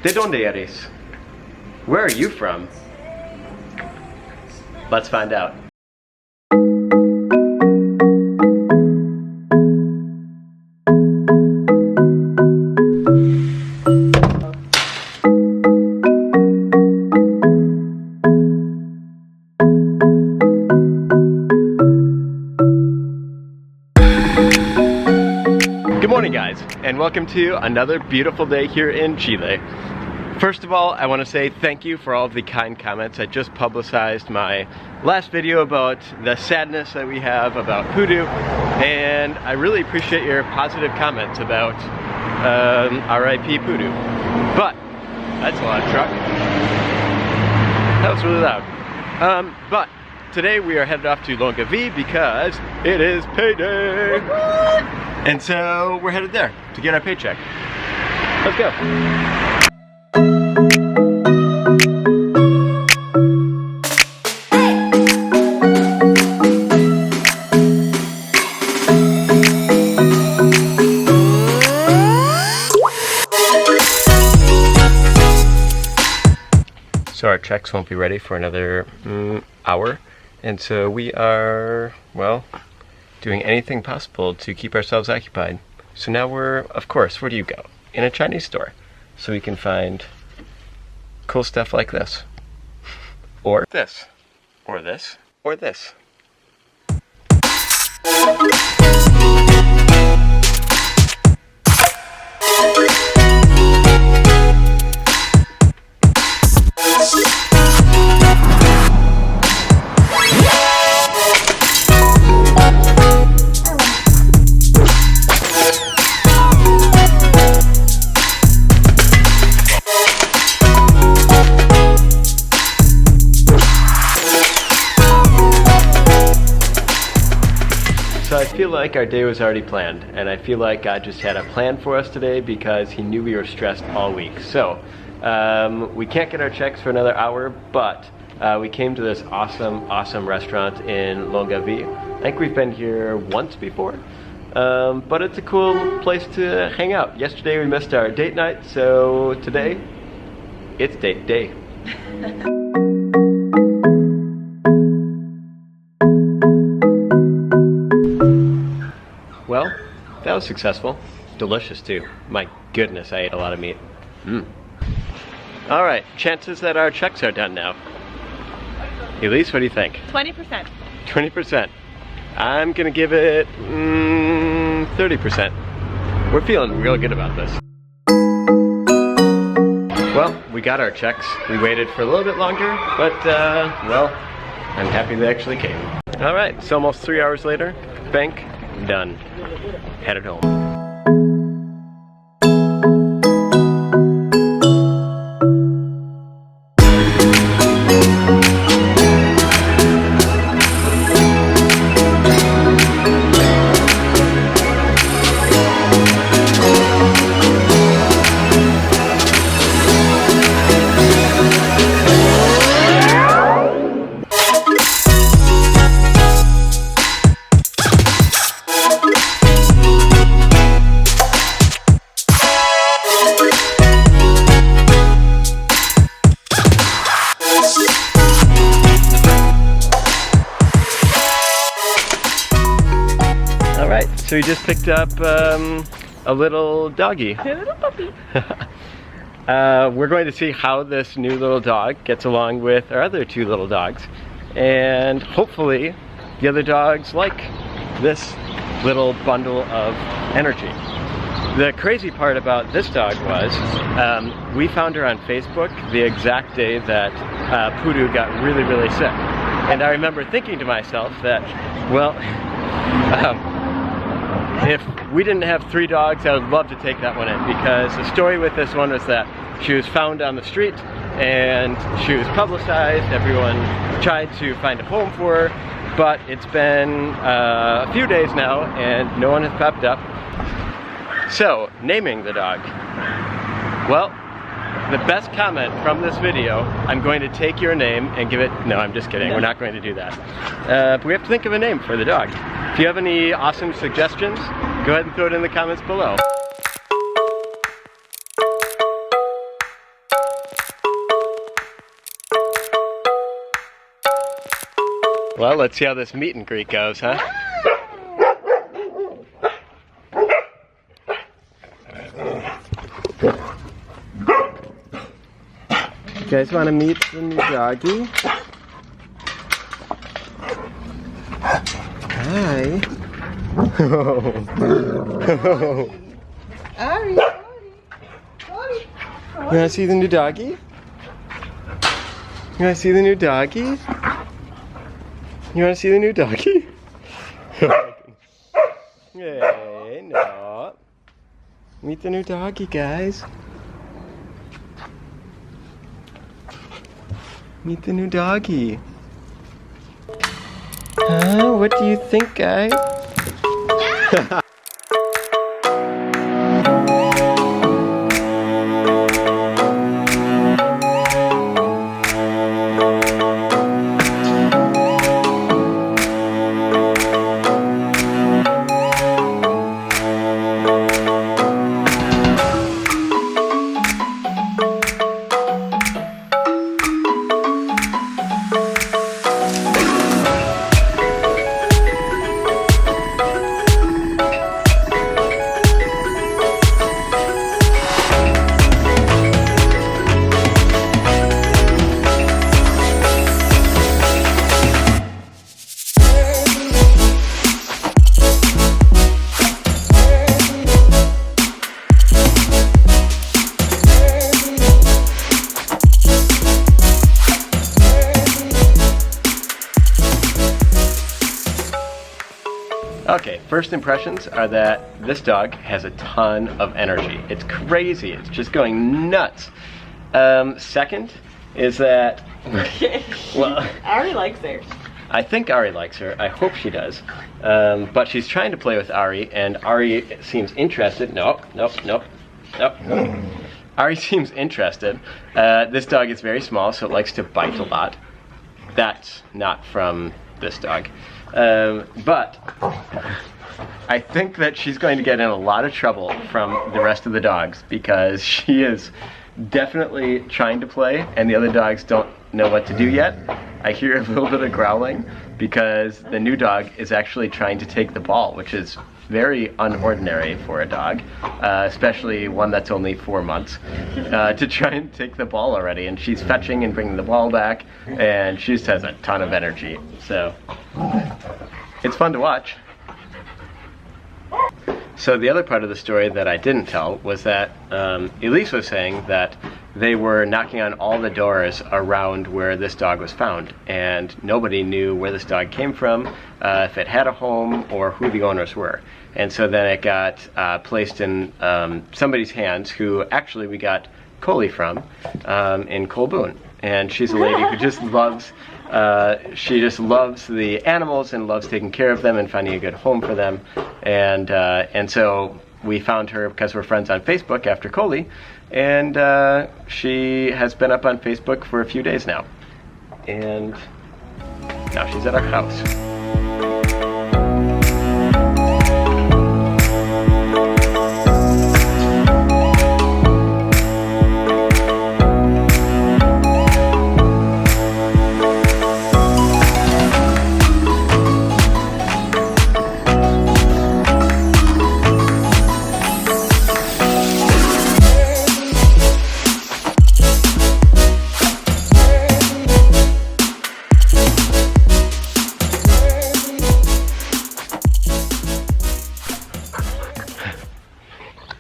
¿De dónde eres? Where are you from? Let's find out. Good morning, guys, and welcome to another beautiful day here in Chile. First of all, I want to say thank you for all of the kind comments. I just publicized my last video about the sadness that we have about Pudu, and I really appreciate your positive comments about RIP Pudu. But that's a lot of truck. That was really loud. But today we are headed off to Longaví because it is payday. And so we're headed there to get our paycheck. Let's go. So our checks won't be ready for another hour. And so we are, well, doing anything possible to keep ourselves occupied. So now we're, of course, where do you go? In a Chinese store. So we can find cool stuff like this. Or this. Or this. Or this. So I feel like our day was already planned, and I feel like God just had a plan for us today because he knew we were stressed all week. So we can't get our checks for another hour, but we came to this awesome restaurant in Longaví. I think we've been here once before, but it's a cool place to hang out. Yesterday we missed our date night, so today it's date day. Well, that was successful. Delicious too. My goodness, I ate a lot of meat. Alright, chances that our checks are done now. Elise, what do you think? 20%. 20%. I'm gonna give it 30%. We're feeling real good about this. Well, we got our checks. We waited for a little bit longer, but well, I'm happy they actually came. Alright, so almost 3 hours later, bank done. Headed home. So we just picked up a little doggy. A little puppy. We're going to see how this new little dog gets along with our other two little dogs. And hopefully the other dogs like this little bundle of energy. The crazy part about this dog was we found her on Facebook the exact day that Pudu got really sick. And I remember thinking to myself that, well, if we didn't have 3 dogs, I would love to take that one in, because the story with this one was that she was found on the street and she was publicized. Everyone tried to find a home for her, but it's been a few days now and no one has popped up. So, naming the dog. Well, the best comment from this video, I'm going to take your name and give it, no, I'm just kidding, we're not going to do that. But we have to think of a name for the dog. If you have any awesome suggestions, go ahead and throw it in the comments below. Well, let's see how this meet and greet goes, huh? You guys want to meet the new doggy? Hi. Ari. You want to see the new doggy? You want to see the new doggy? You want to see the new doggy? Hey, no. Meet the new doggy, guys. Meet the new doggy. Huh? What do you think, guys? Okay, first impressions are that this dog has a ton of energy. It's crazy, it's just going nuts. Second is that, well, Ari likes her. I think Ari likes her, I hope she does. But she's trying to play with Ari, and Ari seems interested. Nope. Ari seems interested. This dog is very small, so it likes to bite a lot. That's not from this dog. But I think that she's going to get in a lot of trouble from the rest of the dogs because she is definitely trying to play and the other dogs don't know what to do yet. I hear a little bit of growling because the new dog is actually trying to take the ball, which is very unordinary for a dog, especially one that's only 4 months, to try and take the ball already. And she's fetching and bringing the ball back, and she just has a ton of energy. So it's fun to watch. So the other part of the story that I didn't tell was that Elise was saying that they were knocking on all the doors around where this dog was found, and nobody knew where this dog came from, if it had a home, or who the owners were. And so then it got placed in somebody's hands, who actually we got Coley from, in Colboon. And she's a lady who just loves, she just loves the animals and loves taking care of them and finding a good home for them. And so we found her because we're friends on Facebook after Coley, and she has been up on Facebook for a few days now. And now she's at our house.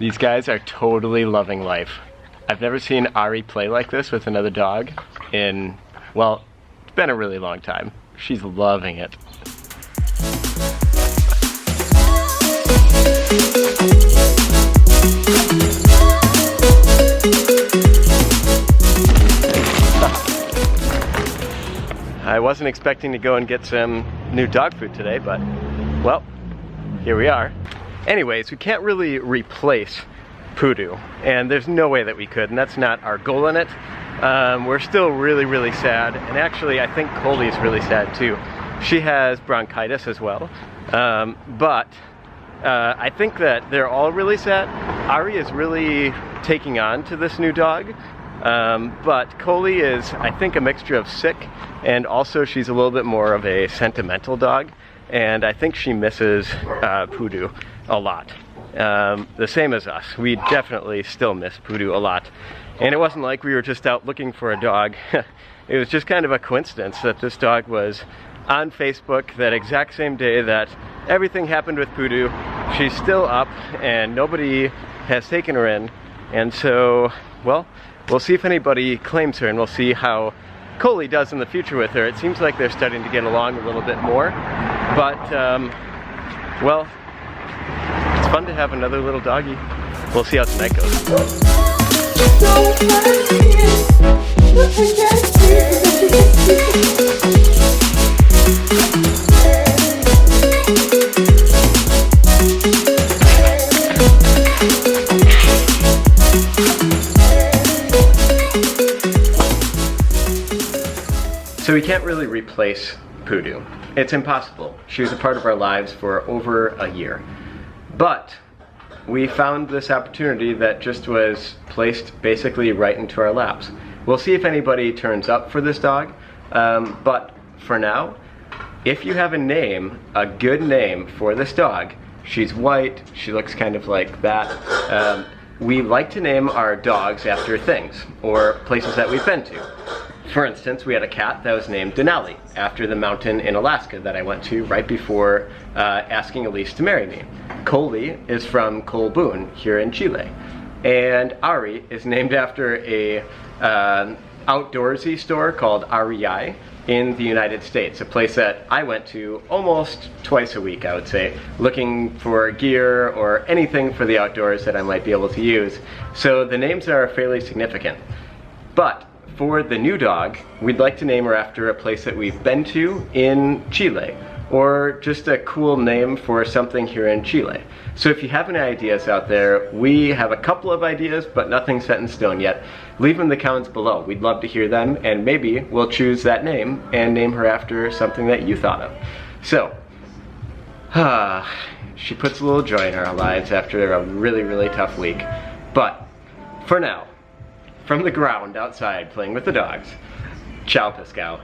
These guys are totally loving life. I've never seen Ari play like this with another dog in, well, it's been a really long time. She's loving it. I wasn't expecting to go and get some new dog food today, but, well, here we are. Anyways, we can't really replace Poodoo, and there's no way that we could, and that's not our goal in it. We're still really, really sad, and actually I think Coley's really sad too. She has bronchitis as well, but I think that they're all really sad. Ari is really taking on to this new dog. But Coley is, I think, a mixture of sick, and also she's a little bit more of a sentimental dog, and I think she misses Poodoo a lot. The same as us. We definitely still miss Poodoo a lot. And it wasn't like we were just out looking for a dog. It was just kind of a coincidence that this dog was on Facebook that exact same day that everything happened with Poodoo. She's still up and nobody has taken her in. And so, well, we'll see if anybody claims her, and we'll see how Coley does in the future with her. It seems like they're starting to get along a little bit more. But, well, it's fun to have another little doggy. We'll see how tonight goes. So we can't really replace Poodoo. It's impossible. She was a part of our lives for over a year. But we found this opportunity that just was placed basically right into our laps. We'll see if anybody turns up for this dog, but for now, if you have a name, a good name for this dog, she's white, she looks kind of like that, we like to name our dogs after things or places that we've been to. For instance, we had a cat that was named Denali, after the mountain in Alaska that I went to right before asking Elise to marry me. Coley is from Colbún, here in Chile. And Ari is named after a outdoorsy store called REI in the United States, a place that I went to almost twice a week, I would say, looking for gear or anything for the outdoors that I might be able to use. So the names are fairly significant. But for the new dog, we'd like to name her after a place that we've been to in Chile, or just a cool name for something here in Chile. So if you have any ideas out there, we have a couple of ideas, but nothing set in stone yet. Leave them in the comments below. We'd love to hear them, and maybe we'll choose that name and name her after something that you thought of. So, she puts a little joy in our lives after a really, really tough week. But for now, from the ground outside playing with the dogs, ciao Pascal.